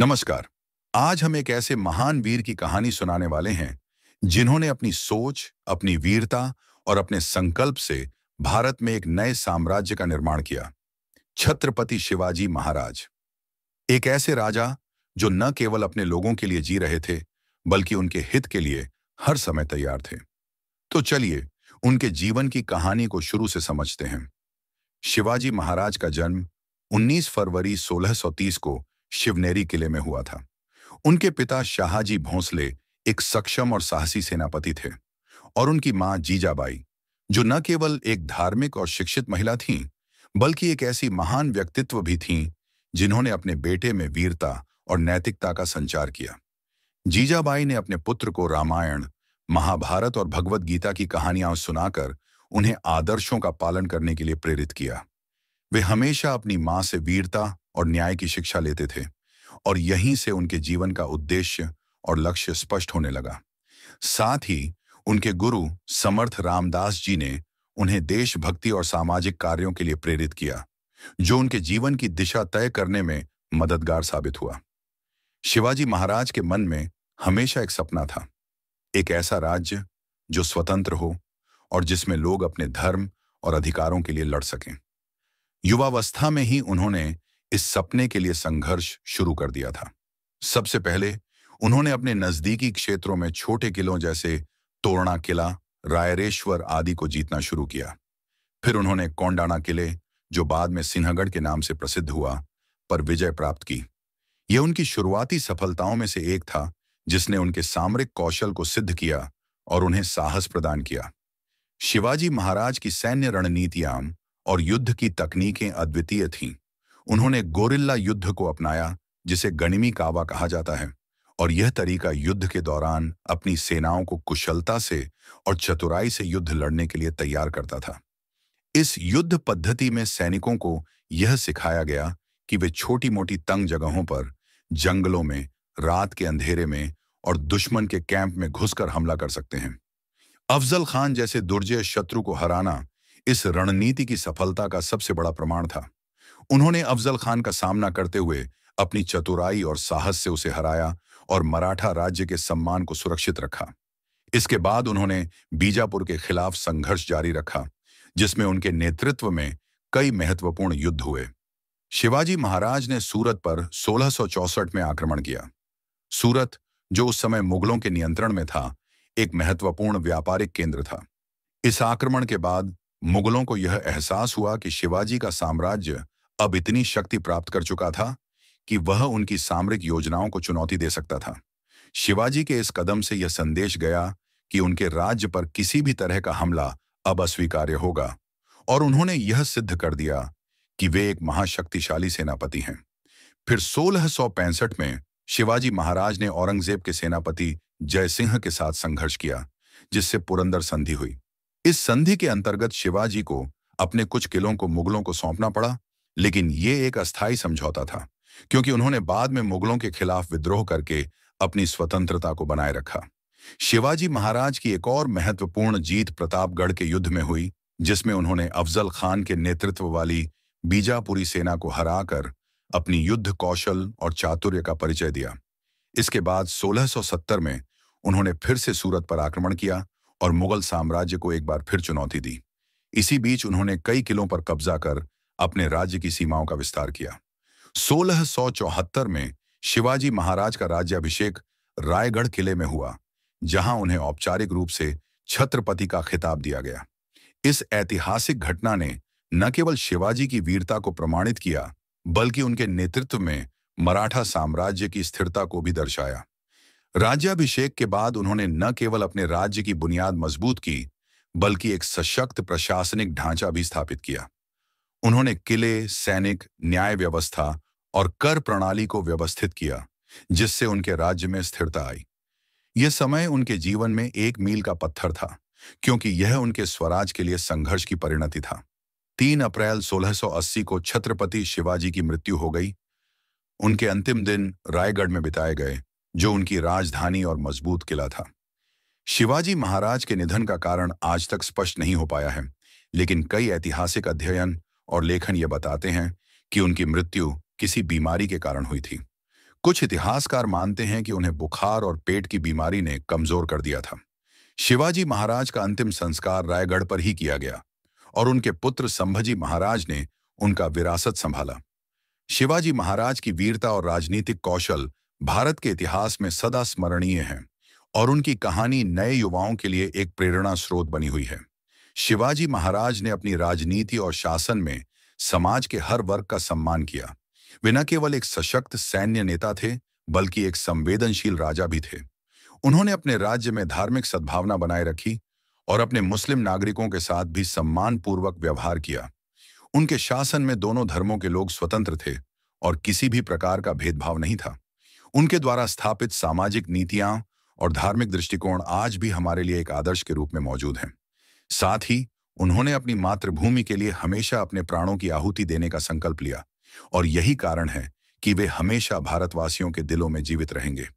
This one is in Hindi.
नमस्कार। आज हम एक ऐसे महान वीर की कहानी सुनाने वाले हैं जिन्होंने अपनी सोच, अपनी वीरता और अपने संकल्प से भारत में एक नए साम्राज्य का निर्माण किया। छत्रपति शिवाजी महाराज, एक ऐसे राजा जो न केवल अपने लोगों के लिए जी रहे थे, बल्कि उनके हित के लिए हर समय तैयार थे। तो चलिए उनके जीवन की कहानी को शुरू से समझते हैं। शिवाजी महाराज का जन्म 19 फरवरी 1630 को शिवनेरी किले में हुआ था। उनके पिता शाहजी भोंसले एक सक्षम और साहसी सेनापति थे, और उनकी मां जीजाबाई, जो न केवल एक धार्मिक और शिक्षित महिला थीं, बल्कि एक ऐसी महान व्यक्तित्व भी थीं जिन्होंने अपने बेटे में वीरता और नैतिकता का संचार किया। जीजाबाई ने अपने पुत्र को रामायण, महाभारत और भगवत गीता की कहानियां सुनाकर उन्हें आदर्शों का पालन करने के लिए प्रेरित किया। वे हमेशा अपनी मां से वीरता और न्याय की शिक्षा लेते थे, और यहीं से उनके जीवन का उद्देश्य और लक्ष्य स्पष्ट होने लगा। साथ ही उनके गुरु समर्थ रामदास जी ने उन्हें देशभक्ति और सामाजिक कार्यों के लिए प्रेरित किया, जो उनके जीवन की दिशा तय करने में मददगार साबित हुआ। शिवाजी महाराज के मन में हमेशा एक सपना था, एक ऐसा राज्य जो स्वतंत्र हो और जिसमें लोग अपने धर्म और अधिकारों के लिए लड़ सकें। युवावस्था में ही उन्होंने इस सपने के लिए संघर्ष शुरू कर दिया था। सबसे पहले उन्होंने अपने नजदीकी क्षेत्रों में छोटे किलों जैसे तोरणा किला, रायरेश्वर आदि को जीतना शुरू किया। फिर उन्होंने कोंडाना किले, जो बाद में सिंहगढ़ के नाम से प्रसिद्ध हुआ, पर विजय प्राप्त की। यह उनकी शुरुआती सफलताओं में से एक था, जिसने उनके सामरिक कौशल को सिद्ध किया और उन्हें साहस प्रदान किया। शिवाजी महाराज की सैन्य रणनीतियां और युद्ध की तकनीकें अद्वितीय थीं। उन्होंने गोरिल्ला युद्ध को अपनाया, जिसे गनिमी कावा कहा जाता है, और यह तरीका युद्ध के दौरान अपनी सेनाओं को कुशलता से और चतुराई से युद्ध लड़ने के लिए तैयार करता था। इस युद्ध पद्धति में सैनिकों को यह सिखाया गया कि वे छोटी-मोटी तंग जगहों पर, जंगलों में, रात के अंधेरे में और दुश्मन के कैंप में घुसकर हमला कर सकते हैं। अफजल खान जैसे दुर्जय शत्रु को हराना इस रणनीति की सफलता का सबसे बड़ा प्रमाण था। उन्होंने अफजल खान का सामना करते हुए अपनी चतुराई और साहस से उसे हराया और मराठा राज्य के सम्मान को सुरक्षित रखा। इसके बाद उन्होंने बीजापुर के खिलाफ संघर्ष जारी रखा, जिसमें उनके नेतृत्व में कई महत्वपूर्ण युद्ध हुए। शिवाजी महाराज ने सूरत पर 1664 में आक्रमण किया। सूरत, जो उस समय मुगलों के नियंत्रण में था, एक महत्वपूर्ण व्यापारिक केंद्र था। इस आक्रमण के बाद मुगलों को यह एहसास हुआ कि शिवाजी का साम्राज्य अब इतनी शक्ति प्राप्त कर चुका था कि वह उनकी सामरिक योजनाओं को चुनौती दे सकता था। शिवाजी के इस कदम से यह संदेश गया कि उनके राज्य पर किसी भी तरह का हमला अब अस्वीकार्य होगा, और उन्होंने यह सिद्ध कर दिया कि वे एक महाशक्तिशाली सेनापति हैं। फिर 1665 में शिवाजी महाराज ने औरंगजेब के सेनापति जयसिंह के साथ संघर्ष किया, जिससे पुरंदर संधि हुई। इस संधि के अंतर्गत शिवाजी को अपने कुछ किलों को मुगलों को सौंपना पड़ा, लेकिन ये एक अस्थायी समझौता था, क्योंकि उन्होंने बाद में मुगलों के खिलाफ विद्रोह करके अपनी स्वतंत्रता को बनाए रखा। शिवाजी महाराज की एक और महत्वपूर्ण जीत प्रतापगढ़ के युद्ध में हुई, जिसमें उन्होंने अफजल खान के नेतृत्व वाली बीजापुरी सेना को हराकर अपनी युद्ध कौशल और चातुर्य का परिचय दिया। इसके बाद 1670 में उन्होंने फिर से सूरत पर आक्रमण किया और मुगल साम्राज्य को एक बार फिर चुनौती दी। इसी बीच उन्होंने कई किलों पर कब्जा कर अपने राज्य की सीमाओं का विस्तार किया। 1674 में शिवाजी महाराज का राज्याभिषेक रायगढ़ किले में हुआ, जहां उन्हें औपचारिक रूप से छत्रपति का खिताब दिया गया। इस ऐतिहासिक घटना ने न केवल शिवाजी की वीरता को प्रमाणित किया, बल्कि उनके नेतृत्व में मराठा साम्राज्य की स्थिरता को भी दर्शाया। राज्याभिषेक के बाद उन्होंने न केवल अपने राज्य की बुनियाद मजबूत की, बल्कि एक सशक्त प्रशासनिक ढांचा भी स्थापित किया। उन्होंने किले, सैनिक, न्याय व्यवस्था और कर प्रणाली को व्यवस्थित किया, जिससे उनके राज्य में स्थिरता आई। यह समय उनके जीवन में एक मील का पत्थर था, क्योंकि यह उनके स्वराज के लिए संघर्ष की परिणति था। 3 अप्रैल 1680 को छत्रपति शिवाजी की मृत्यु हो गई। उनके अंतिम दिन रायगढ़ में बिताए गए, जो उनकी राजधानी और मजबूत किला था। शिवाजी महाराज के निधन का कारण आज तक स्पष्ट नहीं हो पाया है, लेकिन कई ऐतिहासिक अध्ययन और लेखन ये बताते हैं कि उनकी मृत्यु किसी बीमारी के कारण हुई थी। कुछ इतिहासकार मानते हैं कि उन्हें बुखार और पेट की बीमारी ने कमजोर कर दिया था। शिवाजी महाराज का अंतिम संस्कार रायगढ़ पर ही किया गया और उनके पुत्र संभाजी महाराज ने उनका विरासत संभाला। शिवाजी महाराज की वीरता और राजनीतिक कौशल भारत के इतिहास में सदा स्मरणीय है और उनकी कहानी नए युवाओं के लिए एक प्रेरणा स्रोत बनी हुई है। शिवाजी महाराज ने अपनी राजनीति और शासन में समाज के हर वर्ग का सम्मान किया। वे न केवल एक सशक्त सैन्य नेता थे, बल्कि एक संवेदनशील राजा भी थे। उन्होंने अपने राज्य में धार्मिक सद्भावना बनाए रखी और अपने मुस्लिम नागरिकों के साथ भी सम्मानपूर्वक व्यवहार किया। उनके शासन में दोनों धर्मों के लोग स्वतंत्र थे और किसी भी प्रकार का भेदभाव नहीं था। उनके द्वारा स्थापित सामाजिक नीतियां और धार्मिक दृष्टिकोण आज भी हमारे लिए एक आदर्श के रूप में मौजूद हैं। साथ ही उन्होंने अपनी मातृभूमि के लिए हमेशा अपने प्राणों की आहुति देने का संकल्प लिया और यही कारण है कि वे हमेशा भारतवासियों के दिलों में जीवित रहेंगे।